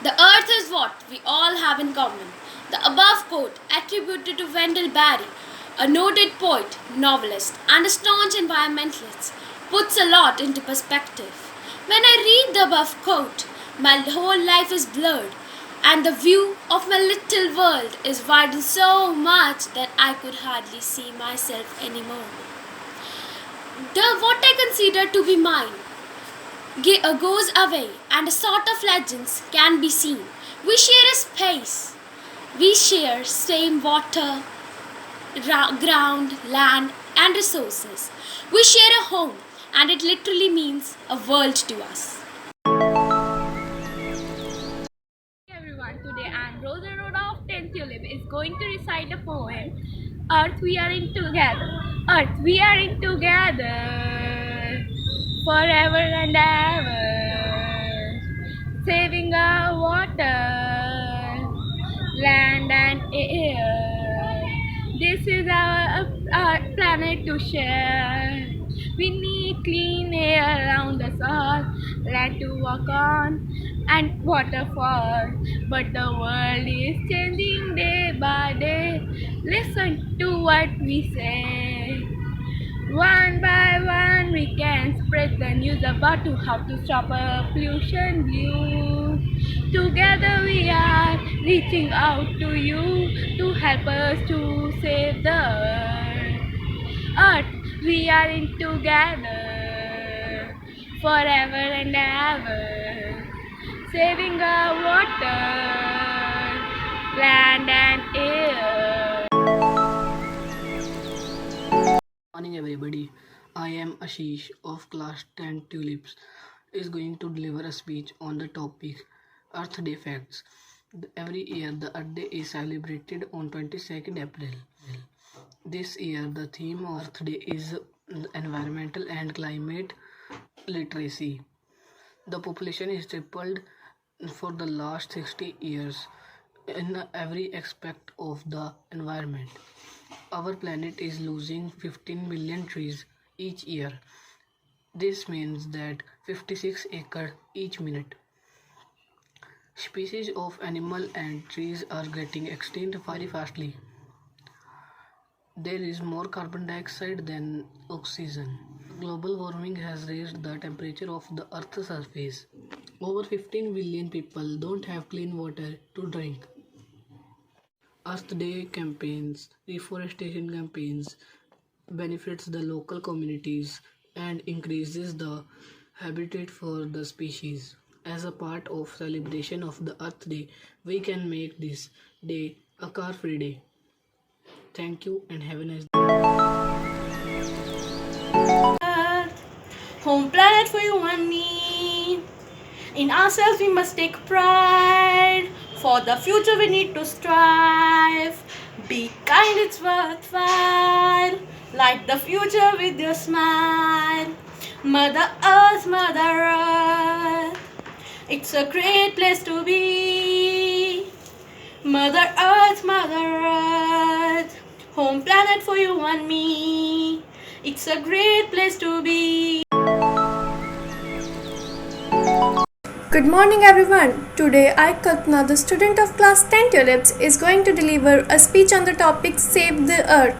The earth is what we all have in common. The above quote, attributed to Wendell Berry, a noted poet, novelist, and a staunch environmentalist, puts a lot into perspective. When I read the above quote, my whole life is blurred, and the view of my little world is widened so much that I could hardly see myself anymore. What I consider to be mine goes away, and a sort of legends can be seen. We share a space. We share same water, ground, land, and resources. We share a home, and it literally means a world to us. Hey everyone, today I am Rosa Rhoda of 10th Tulip is going to recite a poem. Earth, we are in together. Earth, we are in together. Forever and ever. Saving our water, land and air. This is our planet to share. We need clean air around us all, land to walk on and waterfall. But the world is changing day by day. Listen to what we say. One by one we can spread the news about how to stop pollution blue. Together we are reaching out to you to help us to save the earth. Earth, we are in together forever and ever. Saving our water, land and air. Morning everybody, I am Ashish of class 10 Tulips is going to deliver a speech on the topic Earth Day Facts. Every year the Earth Day is celebrated on 22nd April. This year the theme of Earth Day is environmental and climate literacy. The population is tripled for the last 60 years in every aspect of the environment. Our planet is losing 15 million trees each year. This means that 56 acres each minute. Species of animal and trees are getting extinct very fastly. There is more carbon dioxide than oxygen. Global warming has raised the temperature of the Earth's surface. Over 15 billion people don't have clean water to drink. Earth Day campaigns, reforestation campaigns benefits the local communities and increases the habitat for the species. As a part of celebration of the Earth Day, we can make this day a car-free day. Thank you and have a nice day. Home planet for you and me. In ourselves we must take pride. For the future we need to strive. Be kind, it's worthwhile. Light the future with your smile. Mother Earth, Mother Earth, it's a great place to be. Mother Earth, Mother Earth, home planet for you and me. It's a great place to be. Good morning everyone. Today I, Kalpana, the student of class 10 Tulips, is going to deliver a speech on the topic Save the Earth.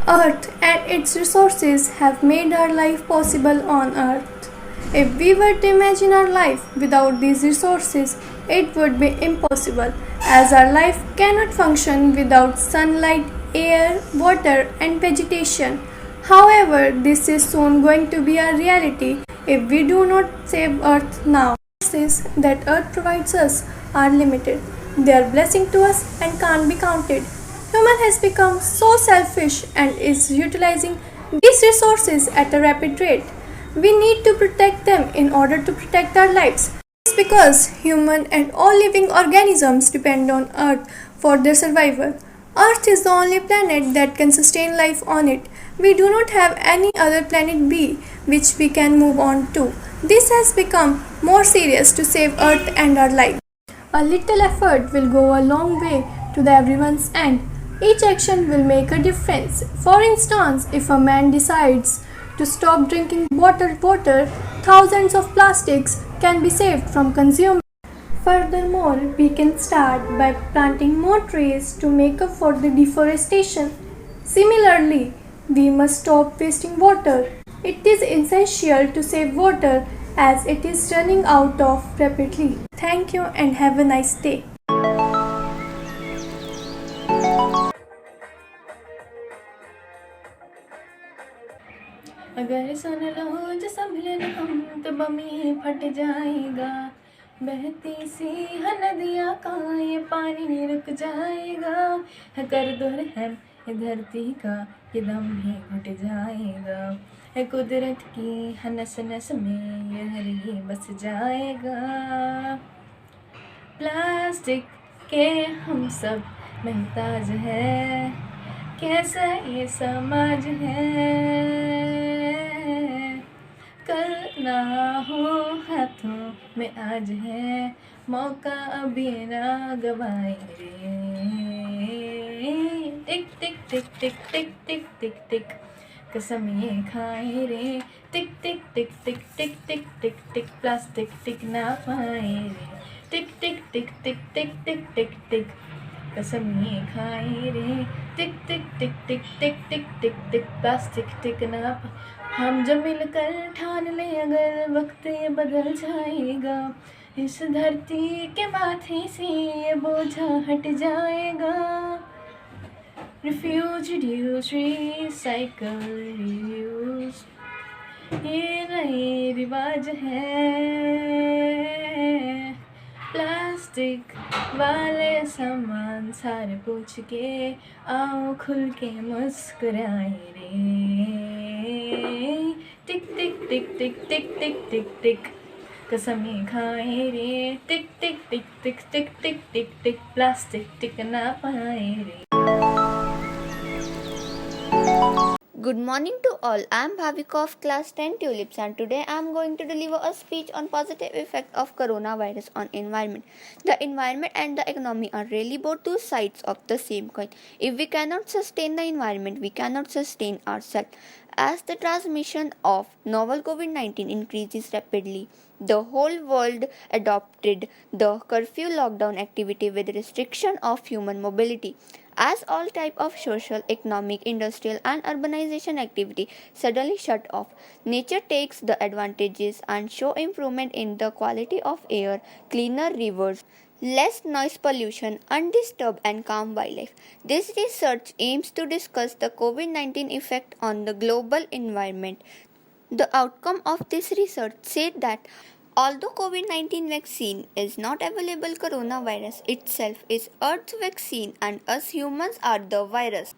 Earth and its resources have made our life possible on Earth. If we were to imagine our life without these resources, it would be impossible, as our life cannot function without sunlight, air, water and vegetation. However, this is soon going to be a reality if we do not save Earth now. Resources that Earth provides us are limited. They are blessing to us and can't be counted. Human has become so selfish and is utilizing these resources at a rapid rate. We need to protect them in order to protect our lives. It's because human and all living organisms depend on Earth for their survival. Earth is the only planet that can sustain life on it. We do not have any other planet B which we can move on to. This has become more serious to save Earth and our life. A little effort will go a long way to everyone's end. Each action will make a difference. For instance, if a man decides to stop drinking bottled water, thousands of plastics can be saved from consuming. Furthermore, we can start by planting more trees to make up for the deforestation. Similarly, we must stop wasting water. It is essential to save water as it is running out of rapidly. Thank you and have a nice day. अगर सुन लो जो संभले न हम तो बम ही फट जाएगा बहती सी है नदियाँ का ये पानी नहीं रुक जाएगा है कर दो रहम ये धरती का ये दम ही घुट जाएगा है कुदरत की है नस नस में ये हर ही बस जाएगा प्लास्टिक के हम सब महताज है कैसा ये समाज है कल ना हो हाथों में आज है मौका अभी ना गवाए रे टिक टिक टिक टिक टिक टिक टिक टिक कसम ये खाए रे टिक टिक टिक टिक टिक टिक टिक टिक प्लास्टिक टिक ना पाए रे टिक टिक टिक टिक टिक टिक टिक टिक कसम ये खाए रे टिक टिक टिक टिक टिक टिक टिक टिक प्लास्टिक टिक ना हम जब मिलकर ठान ले अगर वक्त ये बदल जाएगा इस धरती के माथे से ये बोझा हट जाएगा रिफ्यूज रिड्यूस रिसाइकल रीयूज ये नए रिवाज है प्लास्टिक वाले सामान सारे पूछ के आओ खुल के मुस्कुराए रे टिक टिक टिक टिक टिक टिक टिक टिक कसम ये खाए रे टिक टिक टिक टिक टिक टिक टिक टिक प्लास्टिक टिक ना पाए रे Good morning to all. I am Bhavika of class 10 Tulips and today I am going to deliver a speech on positive effect of coronavirus on environment. The environment and the economy are really both two sides of the same coin. If we cannot sustain the environment, we cannot sustain ourselves. As the transmission of novel COVID-19 increases rapidly, the whole world adopted the curfew lockdown activity with restriction of human mobility. As all type of social, economic, industrial and urbanization activity suddenly shut off, nature takes the advantages and show improvement in the quality of air, cleaner rivers, less noise pollution, undisturbed and calm wildlife. This research aims to discuss the COVID-19 effect on the global environment. The outcome of this research said that although COVID-19 vaccine is not available, coronavirus itself is Earth's vaccine and us humans are the virus.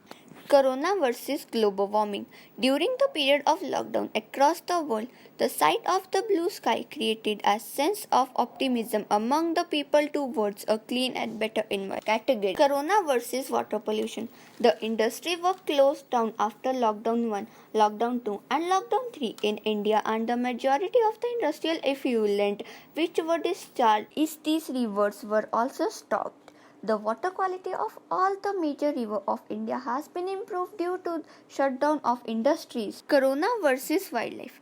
Corona versus global warming. During the period of lockdown across the world, the sight of the blue sky created a sense of optimism among the people towards a clean and better environment. Category Corona versus water pollution. The industry was closed down after lockdown 1, lockdown 2 and lockdown 3 in India and the majority of the industrial effluent which were discharged in these rivers were also stopped. The water quality of all the major rivers of India has been improved due to shutdown of industries. Corona versus wildlife.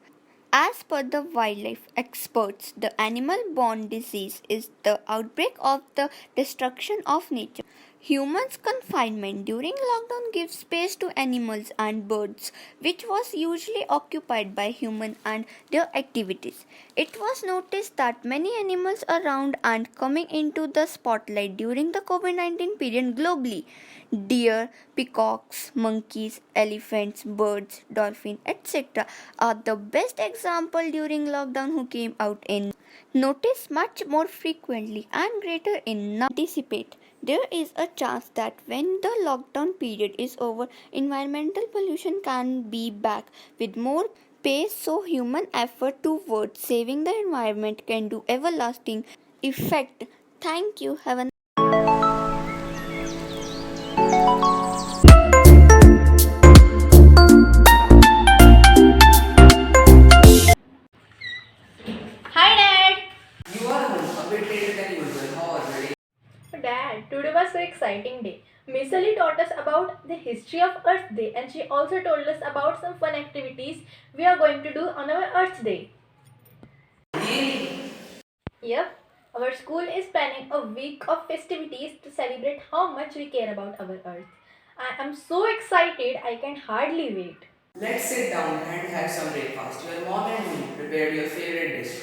As per the wildlife experts, the animal-borne disease is the outbreak of the destruction of nature. Humans' confinement during lockdown gives space to animals and birds, which was usually occupied by humans and their activities. It was noticed that many animals around and coming into the spotlight during the COVID-19 period globally. Deer, peacocks, monkeys, elephants, birds, dolphins, etc. are the best example during lockdown who came out in notice much more frequently and greater in number. Anticipate. There is a chance that when the lockdown period is over, environmental pollution can be back with more pace, so human effort towards saving the environment can do everlasting effect. Thank you. Have a Hi, Dad. You are home a bit later than usual. How are you? Dad, today was so exciting day. Miss Ali taught us about Earth Day, and she also told us about some fun activities we are going to do on our Earth Day. Really? Yep, our school is planning a week of festivities to celebrate how much we care about our Earth. I am so excited I can hardly wait. Let's sit down and have some breakfast. Your mom and me prepared your favorite dish.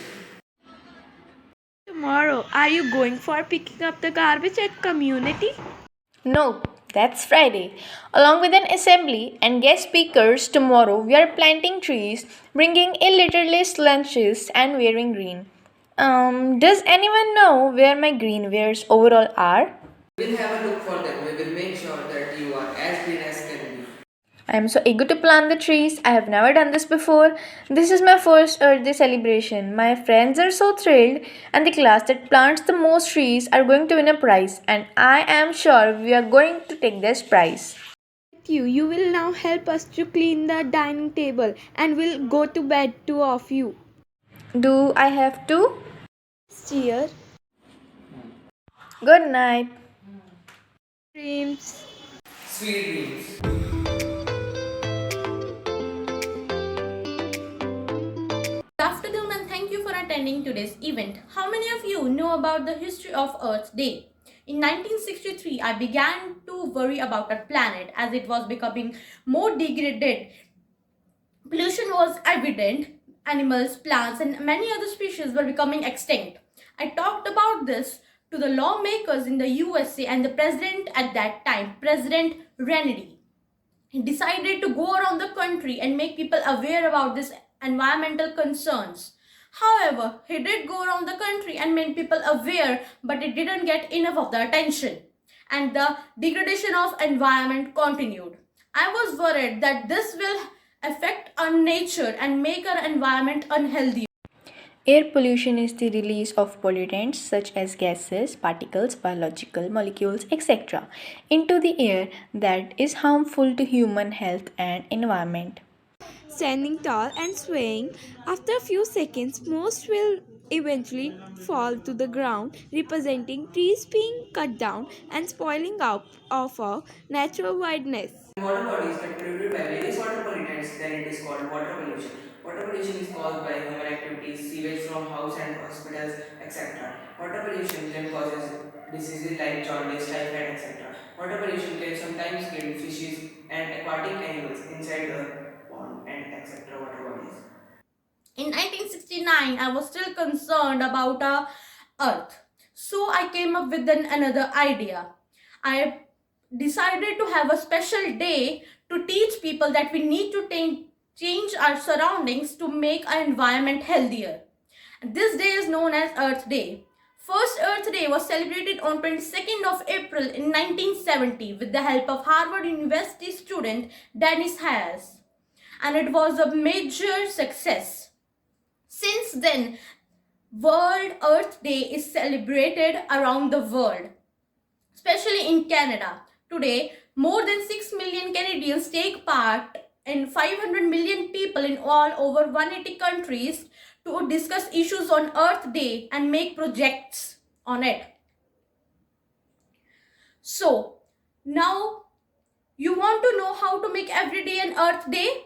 Tomorrow, are you going for picking up the garbage at community? No, that's Friday. Along with an assembly and guest speakers, tomorrow we are planting trees, bringing illiterate lunches, and wearing green. Does anyone know where my green wears overall are? We'll have a look for them. We will make sure that you are as green as can be. I am so eager to plant the trees. I have never done this before. This is my first Earth Day celebration. My friends are so thrilled, and the class that plants the most trees are going to win a prize, and I am sure we are going to take this prize. You will now help us to clean the dining table and we'll go to bed, two of you. Do I have to? Cheer, Good night. dreams. Sweet dreams. Good afternoon and thank you for attending today's event. How many of you know about the history of Earth Day? In 1963, I began to worry about our planet as it was becoming more degraded. Pollution was evident. Animals, plants, and many other species were becoming extinct. I talked about this to the lawmakers in the USA and the president at that time, President Kennedy. He decided to go around the country and make people aware about these environmental concerns. However, he did go around the country and made people aware, but it didn't get enough of the attention. And the degradation of environment continued. I was worried that this will affect our nature and make our environment unhealthy. Air pollution is the release of pollutants such as gases, particles, biological molecules, etc. into the air that is harmful to human health and environment. Standing tall and swaying, after a few seconds, most will eventually fall to the ground, representing trees being cut down and spoiling up of our natural wideness. Water bodies get polluted by various water pollutants, then it is called water pollution. Water pollution is caused by human activities, sewage from house and hospitals, etc. Water pollution then causes diseases like jaundice, typhoid, etc. Water pollution can sometimes kill fishes and aquatic animals inside the pond and etc. water bodies. In 1969, I was still concerned about our Earth. So I came up with another idea. I decided to have a special day to teach people that we need to change our surroundings to make our environment healthier. This day is known as Earth Day. First Earth Day was celebrated on 22nd of April in 1970 with the help of Harvard University student Dennis Hayes, and it was a major success. Since then, World Earth Day is celebrated around the world, especially in Canada. Today, more than 6 million Canadians take part in 500 million people in all over 180 countries to discuss issues on Earth Day and make projects on it. So, now you want to know how to make every day an Earth Day?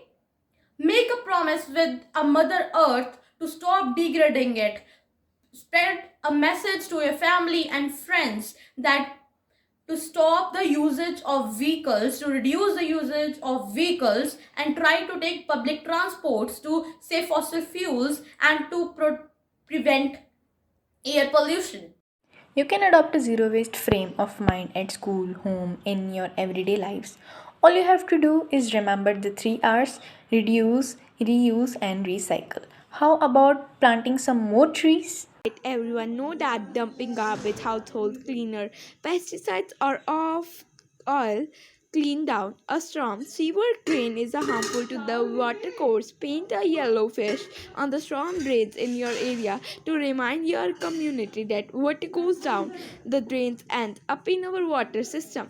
Make a promise with a Mother Earth to stop degrading it. Spread a message to your family and friends that to stop the usage of vehicles, to reduce the usage of vehicles, and try to take public transports to save fossil fuels and to prevent air pollution. You can adopt a zero waste frame of mind at school, home, in your everyday lives. All you have to do is remember the 3 R's: reduce, reuse, and recycle. How about planting some more trees? Let everyone know that dumping garbage, household cleaner, pesticides, or off oil clean down a storm sewer drain is harmful to the water course. Paint a yellow fish on the storm drains in your area to remind your community that water goes down the drains and up in our water system.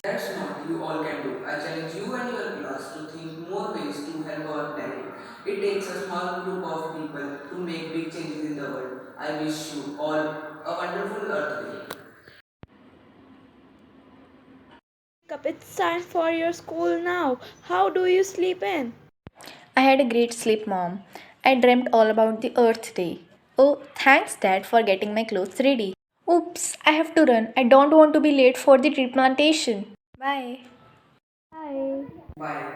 That's not you all can do. I challenge you and your class to think more ways to help our planet. It takes a small group of people to make big changes in the world. I wish you all a wonderful Earth Day. Cup, it's time for your school now. How do you sleep in? I had a great sleep, Mom. I dreamt all about the Earth Day. Oh, thanks, Dad, for getting my clothes ready. Oops, I have to run. I don't want to be late for the tree plantation. Bye. Bye. Bye.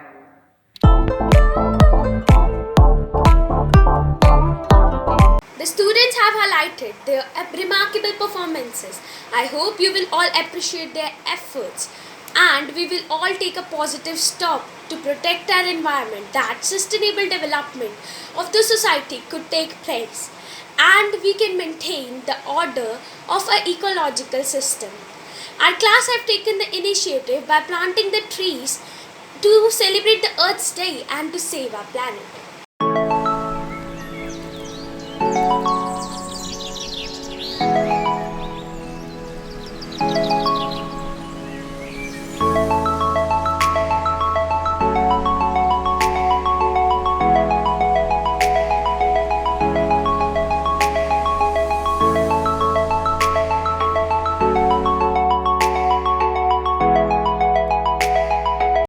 The students have highlighted their remarkable performances. I hope you will all appreciate their efforts and we will all take a positive step to protect our environment that sustainable development of the society could take place and we can maintain the order of our ecological system. Our class have taken the initiative by planting the trees to celebrate the Earth's Day and to save our planet.